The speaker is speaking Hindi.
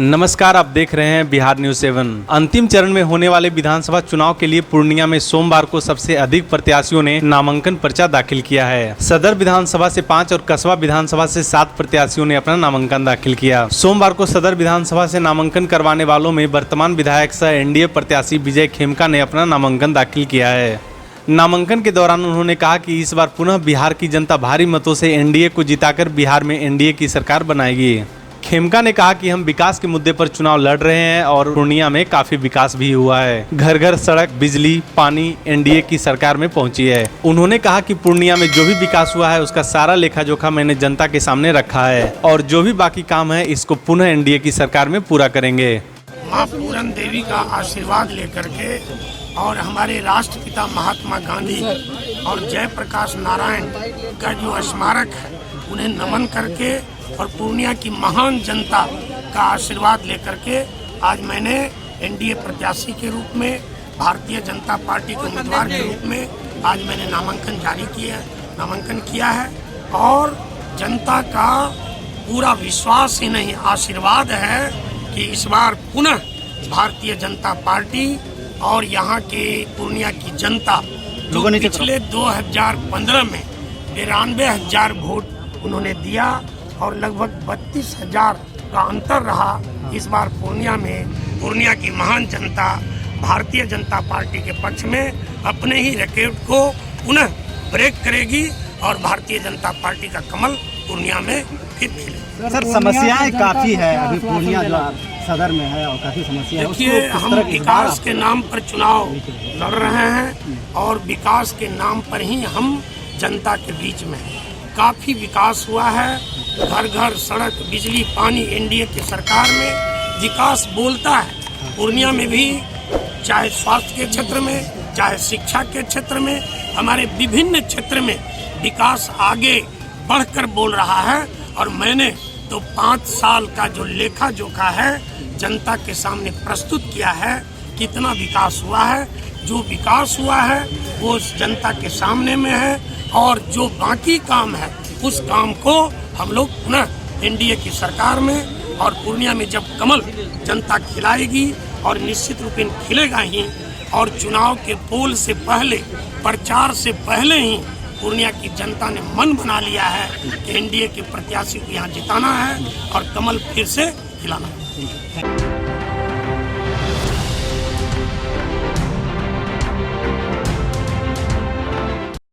नमस्कार, आप देख रहे हैं बिहार न्यूज 7। अंतिम चरण में होने वाले विधानसभा चुनाव के लिए पूर्णिया में सोमवार को सबसे अधिक प्रत्याशियों ने नामांकन पर्चा दाखिल किया है। सदर विधानसभा से 5 और कसबा विधानसभा से 7 प्रत्याशियों ने अपना नामांकन दाखिल किया। सोमवार को सदर विधानसभा से नामांकन करवाने वालों में वर्तमान विधायक सह एनडीए प्रत्याशी विजय खेमका ने अपना नामांकन दाखिल किया है। नामांकन के दौरान उन्होंने कहा कि इस बार पुनः बिहार की जनता भारी मतों से एनडीए को जिताकर बिहार में एनडीए की सरकार बनाएगी। खेमका ने कहा कि हम विकास के मुद्दे पर चुनाव लड़ रहे हैं और पूर्णिया में काफी विकास भी हुआ है। घर घर सड़क, बिजली, पानी एनडीए की सरकार में पहुंची है। उन्होंने कहा कि पूर्णिया में जो भी विकास हुआ है उसका सारा लेखा जोखा मैंने जनता के सामने रखा है और जो भी बाकी काम है इसको पुनः एनडीए की सरकार में पूरा करेंगे। माँ पूरन देवी का आशीर्वाद लेकर के और हमारे राष्ट्रपिता महात्मा गांधी और जयप्रकाश नारायण का जो स्मारक है उन्हें नमन करके और पूर्णिया की महान जनता का आशीर्वाद लेकर के आज मैंने एनडीए प्रत्याशी के रूप में, भारतीय जनता पार्टी के उम्मीदवार के रूप में आज मैंने नामांकन किया है और जनता का पूरा विश्वास ही नहीं आशीर्वाद है कि इस बार पुनः भारतीय जनता पार्टी और यहाँ के पूर्णिया की जनता जो पिछले 2015 में 93,000 वोट उन्होंने दिया और लगभग 32,000 का अंतर रहा, इस बार पूर्णिया की महान जनता भारतीय जनता पार्टी के पक्ष में अपने ही रिकॉर्ड को पुनः ब्रेक करेगी और भारतीय जनता पार्टी का कमल पूर्णिया में फिर खिलेगा। सर, समस्याएं काफी है अभी पूर्णिया जो सदर में है और काफी समस्या है। देखिए, हम विकास के नाम पर चुनाव लड़ रहे हैं और विकास के नाम पर ही हम जनता के बीच में हैं। काफी विकास हुआ है, घर घर सड़क, बिजली, पानी एनडीए की सरकार में विकास बोलता है। पूर्णिया में भी चाहे स्वास्थ्य के क्षेत्र में, चाहे शिक्षा के क्षेत्र में, हमारे विभिन्न क्षेत्र में विकास आगे बढ़कर बोल रहा है और मैंने तो 5 साल का जो लेखा जोखा है जनता के सामने प्रस्तुत किया है। कितना विकास हुआ है, जो विकास हुआ है वो जनता के सामने में है और जो बाकी काम है उस काम को हम लोग पुनः एनडीए की सरकार में और पूर्णिया में जब कमल जनता खिलाएगी और निश्चित रूप में खिलेगा ही और चुनाव के पोल से पहले, प्रचार से पहले ही पूर्णिया की जनता ने मन बना लिया है कि एनडीए के प्रत्याशी को यहाँ जिताना है और कमल फिर से खिलाना है।